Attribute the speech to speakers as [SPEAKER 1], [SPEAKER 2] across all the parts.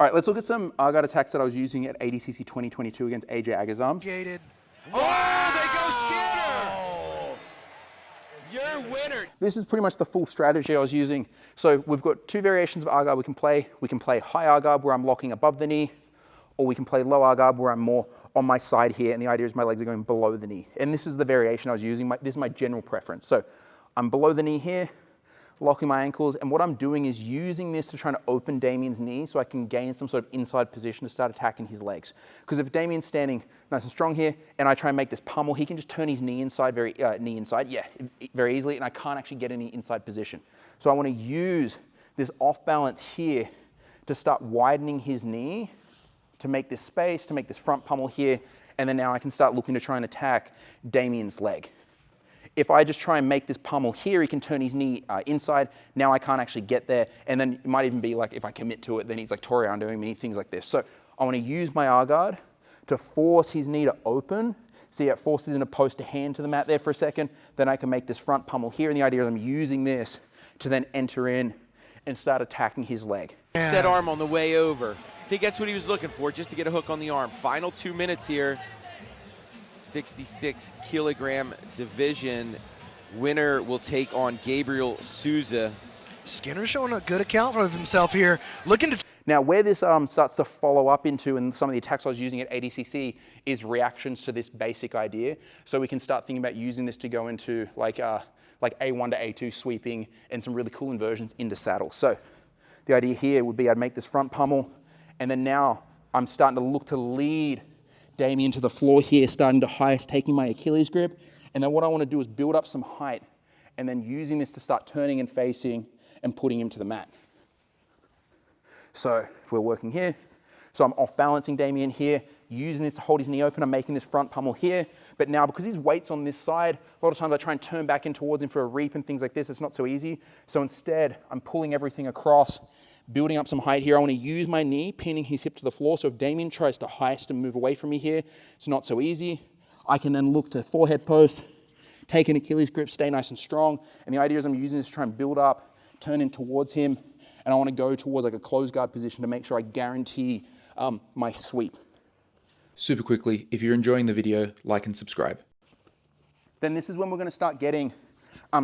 [SPEAKER 1] All right, let's look at some guard attacks that I was using at ADCC 2022 against AJ Agazarm.
[SPEAKER 2] Oh, they go skinner! You're winner.
[SPEAKER 1] This is pretty much the full strategy I was using. So we've got two variations of R-guard we can play. We can play high R-guard where I'm locking above the knee, or we can play low R-guard where I'm more on my side here, and the idea is my legs are going below the knee. And this is the variation I was using. This is my general preference. So I'm below the knee here, locking my ankles, and what I'm doing is using this to try to open Damien's knee so I can gain some sort of inside position to start attacking his legs. Because if Damien's standing nice and strong here, and I try and make this pummel, he can just turn his knee inside very easily, and I can't actually get any inside position. So I want to use this off balance here to start widening his knee, to make this space, to make this front pummel here, and then now I can start looking to try and attack Damien's leg. If I just try and make this pummel here, he can turn his knee inside. Now I can't actually get there. And then it might even be like, if I commit to it, then he's like Toriandoing me, things like this. So I want to use my R-guard to force his knee to open. See, it forces in a post to hand to the mat there for a second. Then I can make this front pummel here. And the idea is I'm using this to then enter in and start attacking his leg.
[SPEAKER 2] It's that arm on the way over. I think that's what he was looking for, just to get a hook on the arm. Final 2 minutes here. 66 kilogram division. Winner will take on Gabriel Souza.
[SPEAKER 3] Skinner showing a good account of himself here. Looking to...
[SPEAKER 1] Now, where this starts to follow up into, and some of the attacks I was using at ADCC, is reactions to this basic idea. So we can start thinking about using this to go into like A1 to A2 sweeping and some really cool inversions into saddle. So the idea here would be I'd make this front pummel, and then now I'm starting to look to lead Damien to the floor here, starting to highest, taking my Achilles grip. And then what I want to do is build up some height and then using this to start turning and facing and putting him to the mat. So if we're working here, so I'm off balancing Damien here, using this to hold his knee open. I'm making this front pummel here. But now because his weight's on this side, a lot of times I try and turn back in towards him for a reap and things like this. It's not so easy. So instead, I'm pulling everything across, building up some height here. I want to use my knee, pinning his hip to the floor. So if Damien tries to heist and move away from me here, it's not so easy. I can then look to forehead post, take an Achilles grip, stay nice and strong. And the idea is I'm using this to try and build up, turn in towards him. And I want to go towards like a closed guard position to make sure I guarantee my sweep.
[SPEAKER 4] Super quickly, if you're enjoying the video, like and subscribe.
[SPEAKER 1] Then this is when we're going to start getting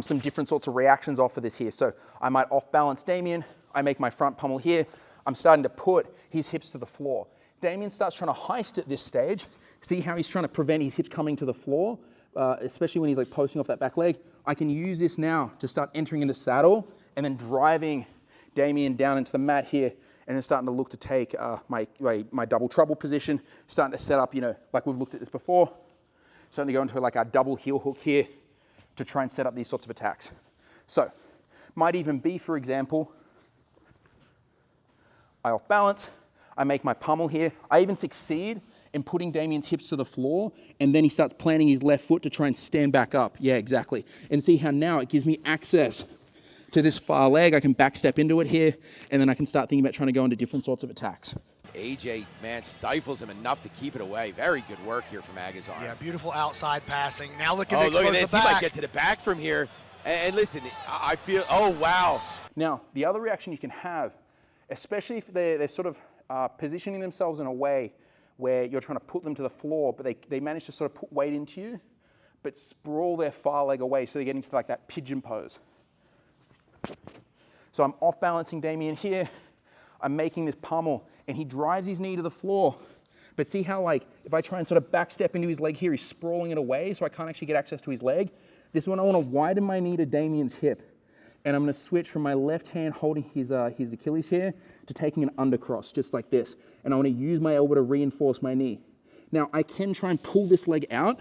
[SPEAKER 1] some different sorts of reactions off of this here. So I might off balance Damien. I make my front pummel here. I'm starting to put his hips to the floor. Damien starts trying to heist at this stage. See how he's trying to prevent his hips coming to the floor, especially when he's like posting off that back leg. I can use this now to start entering into saddle and then driving Damien down into the mat here, and then starting to look to take my double trouble position, starting to set up, like we've looked at this before, starting to go into like our double heel hook here to try and set up these sorts of attacks. So might even be, for example, I off balance, I make my pummel here. I even succeed in putting Damien's hips to the floor, and then he starts planting his left foot to try and stand back up. Yeah, exactly. And see how now it gives me access to this far leg. I can back step into it here, and then I can start thinking about trying to go into different sorts of attacks.
[SPEAKER 2] AJ, man, stifles him enough to keep it away. Very good work here from Agazarm.
[SPEAKER 3] Yeah, beautiful outside passing. Now looking to
[SPEAKER 2] look at
[SPEAKER 3] expose
[SPEAKER 2] this.
[SPEAKER 3] the
[SPEAKER 2] He
[SPEAKER 3] back.
[SPEAKER 2] might get to the back from here. And listen, I feel, oh, wow.
[SPEAKER 1] Now, the other reaction you can have, especially if they're sort of positioning themselves in a way where you're trying to put them to the floor, but they manage to sort of put weight into you, but sprawl their far leg away, so they get into like that pigeon pose. So I'm off balancing Damien here. I'm making this pummel, and he drives his knee to the floor. But see how, like, if I try and sort of back step into his leg here, he's sprawling it away, so I can't actually get access to his leg. This is when I want to widen my knee to Damien's hip. And I'm going to switch from my left hand holding his Achilles here to taking an undercross, just like this. And I want to use my elbow to reinforce my knee. Now, I can try and pull this leg out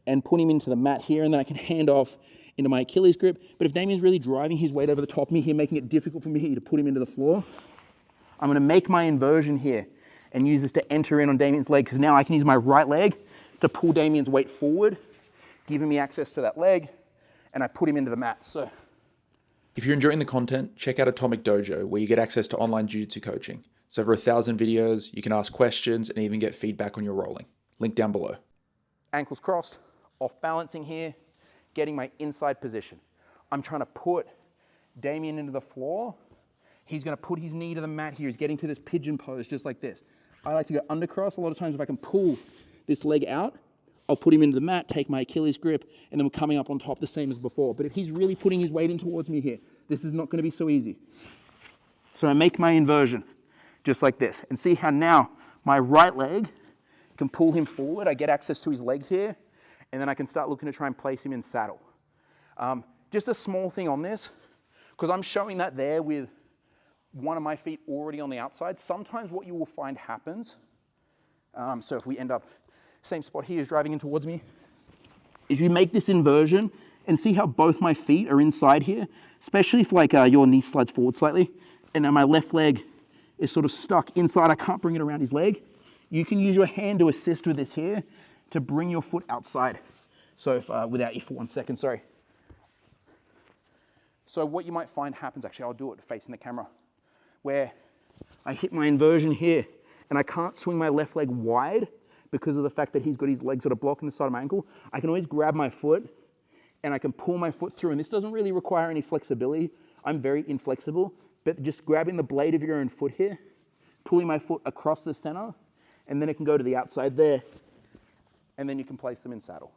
[SPEAKER 1] and put him into the mat here, and then I can hand off into my Achilles grip. But if Damien's really driving his weight over the top of me here, making it difficult for me here to put him into the floor, I'm going to make my inversion here and use this to enter in on Damien's leg, because now I can use my right leg to pull Damien's weight forward, giving me access to that leg, and I put him into the mat. So,
[SPEAKER 4] If you're enjoying the content, check out Atomic Dojo, where you get access to online jiu-jitsu coaching. It's over 1,000 videos, you can ask questions and even get feedback on your rolling. Link down below.
[SPEAKER 1] Ankles crossed, off balancing here, getting my inside position. I'm trying to put Damien into the floor, He's going to put his knee to the mat here. He's getting to this pigeon pose just like this. I like to go undercross. A lot of times if I can pull this leg out, I'll put him into the mat, take my Achilles grip, and then we're coming up on top the same as before. But if he's really putting his weight in towards me here, this is not going to be so easy. So I make my inversion just like this. And see how now my right leg can pull him forward. I get access to his leg here, and then I can start looking to try and place him in saddle. Just a small thing on this, because I'm showing that there with one of my feet already on the outside. Sometimes what you will find happens, so if we end up, same spot here is driving in towards me, if you make this inversion and see how both my feet are inside here, especially if like your knee slides forward slightly, and now my left leg is sort of stuck inside, I can't bring it around his leg, you can use your hand to assist with this here to bring your foot outside. So if, without you for 1 second, sorry. So what you might find happens, actually I'll do it facing the camera, where I hit my inversion here and I can't swing my left leg wide because of the fact that he's got his leg sort of blocking the side of my ankle. I can always grab my foot and I can pull my foot through, and this doesn't really require any flexibility. I'm very inflexible, but just grabbing the blade of your own foot here, pulling my foot across the center, and then it can go to the outside there, and then you can place them in saddle.